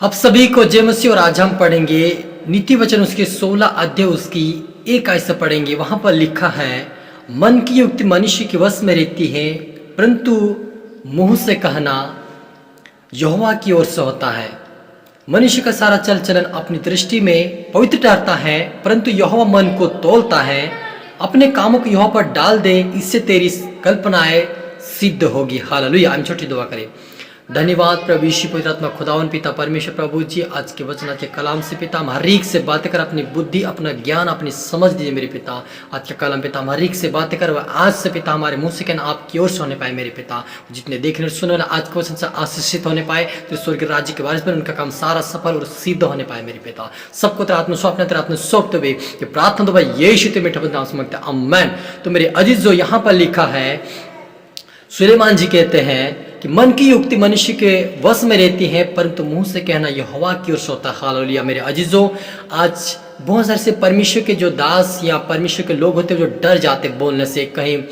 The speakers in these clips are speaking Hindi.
आप सभी को जय मसीह। और आज हम पढ़ेंगे नीति वचन उसके 16 अध्याय उसकी 1 आयत से पढ़ेंगे। वहां पर लिखा है, मन की युक्ति मनुष्य के वश में रहती है, परंतु मुंह से कहना यहोवा की ओर से होता है। मनुष्य का सारा चल चलन अपनी दृष्टि में पवित्र ठहरता है, परंतु यहोवा मन को तौलता है। अपने कामों को यहोवा पर डाल दे, इससे तेरी कल्पनाएं सिद्ध होगी। हालेलुया। हम छोटी दुआ करें। धन्यवाद प्रभु यीशु पवित्र आत्मा खुदावन पिता परमेश्वर प्रभु जी, आज के वचन के कलाम से पिता हम हर एक से बातें कर, अपनी बुद्धि अपना ज्ञान अपनी समझ दीजिए मेरे पिता। आज के कलाम पिता हम हर एक से बातें कर, वह आज से पिता हमारे मुंह से कहना आपकी ओर से होने पाए मेरे पिता। जितने देखने और सुनने वाले आज के वचन से आशीषित होने पाए, तो स्वर्ग राज्य के वारिस बने, उनका काम सारा सफल और सिद्ध होने पाए मेरे पिता। सबको तेरा आत्मा सौंपना, तेरा आत्मा सौंपते हुए ये प्रार्थना दो भाई यीशु ते मीठा नाम से मांगते हैं, आमीन। तो मेरे अजीज, जो यहाँ पर लिखा है, सुलेमान जी कहते हैं कि मन की युक्ति मनुष्य के वश में रहती है, परंतु मुंह से कहना यहोवा की ओर से होता है। हालेलुया। मेरे अजीजों, आज बहुत सारे से परमेश्वर के जो दास या परमेश्वर के लोग होते हैं जो डर जाते बोलने से। कहीं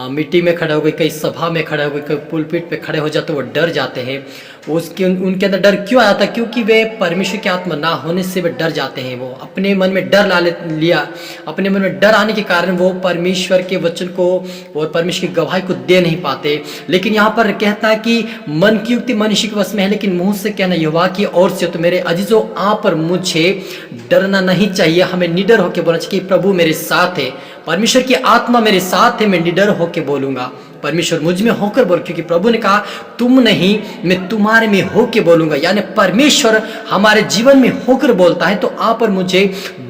मिट्टी में खड़े हो गए, कहीं सभा में खड़े हो गए, कहीं पुलपिट पे खड़े हो जाते, वो डर जाते हैं। उसके उनके अंदर डर क्यों आता है? क्योंकि वे परमेश्वर की आत्मा ना होने से वे डर जाते हैं। वो अपने मन में डर लिया, अपने मन में डर आने के कारण वो परमेश्वर के वचन को और परमेश्वर की गवाही को दे नहीं पाते। लेकिन यहाँ पर कहता है कि मन की युक्ति मनुष्य के वश में है, लेकिन मुंह से कहना यहोवा की ओर से। तो मेरे अजीजों, आप और मुझे डरना नहीं चाहिए। हमें निडर होकर बोलना चाहिए कि प्रभु मेरे साथ है, परमेश्वर की आत्मा मेरे साथ है, मैं निडर होकर बोलूंगा। परमेश्वर मुझ में होकर बोल, क्योंकि प्रभु ने कहा तुम नहीं मैं तुम्हारे में होकर बोलूंगा। यानी परमेश्वर हमारे जीवन में होकर बोलता है। तो आप और मुझे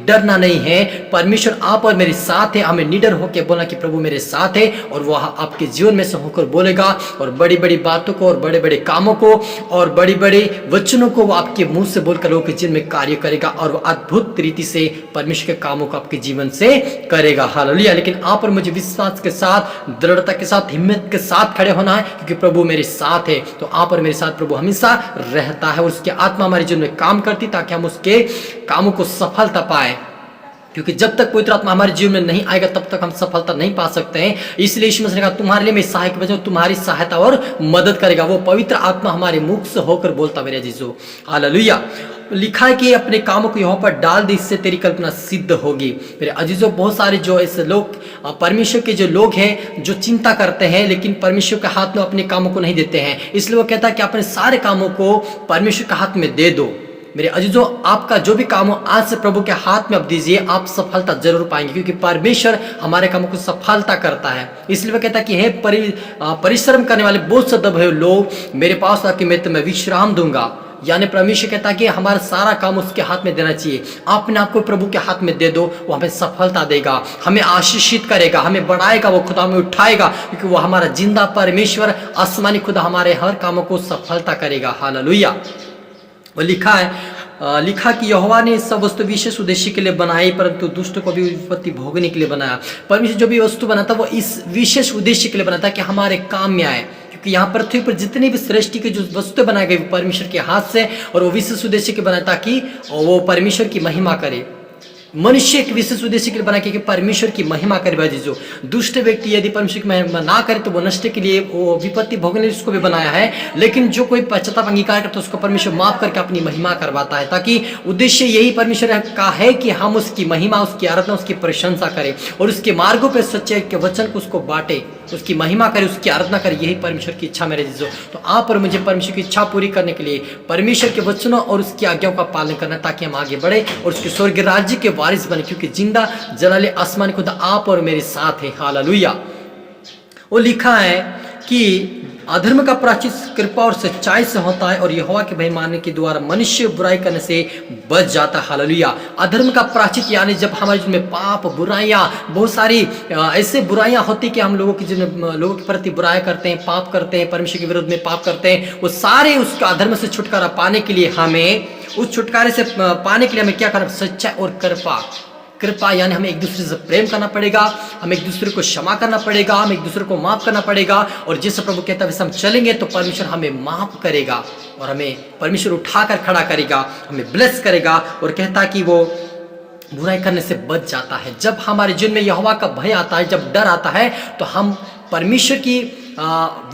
डरना नहीं है। परमेश्वर आप और मेरे साथ है। हमें निडर होकर बोलना कि प्रभु मेरे साथ है, और वह आपके जीवन में से होकर बोलेगा, और बड़ी बड़ी बातों को और बड़े बड़े कामों को और बड़ी बड़े वचनों को वो आपके मुंह से बोलकर लोगों के जीवन में कार्य करेगा, और वो अद्भुत रीति से परमेश्वर के कामों को आपके जीवन से करेगा। हालेलुया। लेकिन आप और मुझे विश्वास के साथ, दृढ़ता के साथ, हिम्मत के साथ खड़े होना है, क्योंकि प्रभु मेरे साथ है। तो आप और मेरे साथ प्रभु हमेशा रहता है, और उसकी आत्मा हमारे जीवन में काम करती, ताकि हम उसके कामों को सफलता पाए। क्योंकि जब तक पवित्र आत्मा हमारे जीवन में नहीं आएगा, तब तक हम सफलता नहीं पा सकते हैं। इसलिए यीशु मसीह ने कहा तुम्हारे लिए मैं सहायक बन जाऊं, तुम्हारी सहायता और मदद करेगा। वो पवित्र आत्मा हमारे मुख से होकर बोलता मेरे अजीजों। हालेलुया। लिखा है कि अपने कामों को यहाँ पर डाल दे, इससे तेरी कल्पना सिद्ध होगी। मेरे अजीजों, बहुत सारे जो ऐसे लोग, परमेश्वर के जो लोग हैं, जो चिंता करते हैं लेकिन परमेश्वर के हाथ में अपने कामों को नहीं देते हैं। इसलिए वो कहता है कि अपने सारे कामों को परमेश्वर के हाथ में दे दो। मेरे अजीजों, आपका जो भी काम हो आज से प्रभु के हाथ में आप दीजिए, आप सफलता जरूर पाएंगे, क्योंकि परमेश्वर हमारे कामों को सफलता करता है। इसलिए वो कहता है कि हे परिश्रम करने वाले बहुत से दबे हुए लोग मेरे पास आके मैं तुम्हें विश्राम दूंगा। यानी परमेश्वर कहता है कि हमारा सारा काम उसके हाथ में देना चाहिए। अपने आप को प्रभु के हाथ में दे दो, वो हमें सफलता देगा, हमें आशीषित करेगा, हमें बढ़ाएगा, वो खुदा हमें उठाएगा, क्योंकि वो हमारा जिंदा परमेश्वर आसमानी खुदा हमारे हर कामों को सफलता करेगा। हालेलुया। वो लिखा कि यहोवा ने सब वस्तु विशेष उद्देश्य के लिए बनाई, परंतु दुष्ट को भी विपत्ति भोगने के लिए बनाया। परमेश्वर जो भी वस्तु बनाता वो इस विशेष उद्देश्य के लिए बनाता कि हमारे काम में आए। क्योंकि यहाँ पृथ्वी पर जितनी भी सृष्टि की जो वस्तुएं बनाई गई परमेश्वर के हाथ से, और वो विशेष उद्देश्य के बनाता कि वो परमेश्वर की महिमा करे। मनुष्य एक विशेष उद्देश्य के लिए बना कि परमेश्वर की महिमा करे। भाई जो दुष्ट व्यक्ति यदि परमेश्वर की महिमा ना करे, तो वो नष्ट के लिए, वो विपत्ति भोगने उसको भी बनाया है। लेकिन जो कोई पश्चाताप अंगीकार करता है, उसको परमेश्वर माफ करके अपनी महिमा करवाता है, ताकि उद्देश्य यही परमेश्वर का है कि हम उसकी महिमा, उसकी आराधना, उसकी प्रशंसा करें, और उसके मार्गों पर सच्चाई के वचन को उसको बांटे, उसकी महिमा करे, उसकी आराधना करे। यही परमेश्वर की इच्छा मेरे जीजो। तो आप और मुझे परमेश्वर की इच्छा पूरी करने के लिए परमेश्वर के वचनों और उसकी आज्ञाओं का पालन करना, ताकि हम आगे बढ़े और उसके स्वर्ग राज्य के वारिस बने, क्योंकि जिंदा जलाले आसमान खुदा आप और मेरे साथ है। हालेलुया। वो लिखा है कि अधर्म का प्रायश्चित कृपा और सच्चाई से होता है, और यहोवा के भय मानने के द्वारा मनुष्य बुराई करने से बच जाता है। हालेलुया। अधर्म का प्रायश्चित यानी जब हमारे जीवन में पाप, बुराइयां, बहुत सारी ऐसे बुराइयां होती कि हम लोगों के प्रति बुराई करते हैं, पाप करते हैं, परमेश्वर के विरुद्ध में पाप करते हैं, वो सारे उसका अधर्म से छुटकारा पाने के लिए हमें, उस छुटकारे से पाने के लिए हमें क्या करना? सच्चाई और कृपा यानी हमें एक दूसरे से प्रेम करना पड़ेगा, हमें एक दूसरे को क्षमा करना पड़ेगा, हमें एक दूसरे को माफ करना पड़ेगा। और जैसे प्रभु कहता है वैसे हम चलेंगे, तो परमेश्वर हमें माफ करेगा, और हमें परमेश्वर उठाकर खड़ा करेगा, हमें ब्लेस करेगा, और कहता है कि वो बुराई करने से बच जाता है। जब हमारे जीवन में यहोवा का भय आता है, जब डर आता है, तो हम परमेश्वर की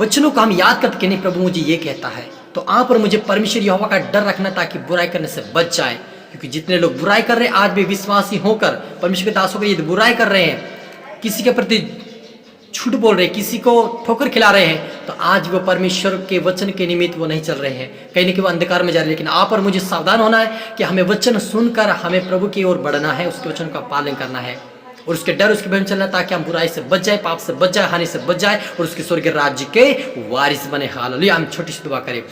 वचनों को हम याद करते कि नहीं, प्रभु मुझे ये कहता है, तो आप और मुझे परमेश्वर यहोवा का डर रखना ताकि बुराई करने से बच जाए। क्योंकि जितने लोग बुराई कर रहे हैं आज भी विश्वासी होकर परमेश्वर के दासों को यदि बुराई कर रहे हैं, किसी के प्रति झूठ बोल रहे हैं, किसी को ठोकर खिला रहे हैं, तो आज वो परमेश्वर के वचन के निमित्त वो नहीं चल रहे हैं, कहीं ना कहीं वो अंधकार में जा रहे हैं। लेकिन आप और मुझे सावधान होना है कि हमें वचन सुनकर हमें प्रभु की ओर बढ़ना है, उसके वचन का पालन करना है और उसके डर उसके भय में चलना, ताकि हम बुराई से बच जाए, पाप से बच जाए, हानि से बच जाए और उसके स्वर्गीय राज्य के वारिस बने। हालेलुया। हम छोटी सी दुआ करें।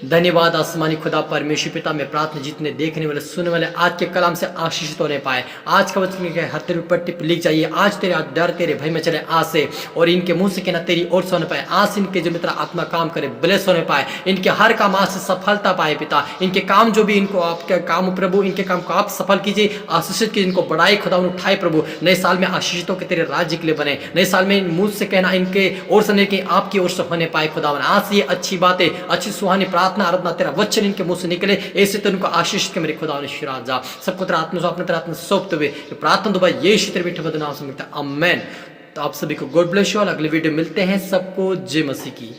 धन्यवाद आसमानी खुदा परमेश्वर पिता, मैं प्रार्थना जितने देखने वाले सुनने वाले आज के कलाम से आशीषित होने पाए, आज का वचन के हर तेरे पट्टी पर लिख जाइए, आज तेरे डर तेरे भय में चले आज से, और इनके मुंह से कहना तेरी ओर से होने पाए, आज से इनके जो मित्र आत्मा काम करे ब्लेस होने पाए, इनके हर काम आज से सफलता पाए पिता, इनके काम जो भी इनको आपके काम प्रभु, इनके काम को आप सफल कीजिए, आशीषित कीजिए, इनको बढ़ाई खुदा उठाए प्रभु, नए साल में आशीषितों के तेरे राज्य के लिए बने, नए साल में मुंह से कहना इनके ओर से नहीं कि आपकी ओर से होने पाए खुदा। आज से ये अच्छी बातें, अच्छी सुहानी प्रार्थना आराधना तेरा वचन इनके मुंह से निकले, ऐसे तो उनको आशीष के मेरे खुदा ने शिराजा सबको तेरा आत्मा अपने तेरा आत्मा सौंपते हुए प्रार्थना दुआ यीशु तेरे बेटे नाम से मिलता है, आमेन। तो आप सभी को गॉड ब्लेस यू। अगले वीडियो मिलते हैं, सबको जय मसीह की।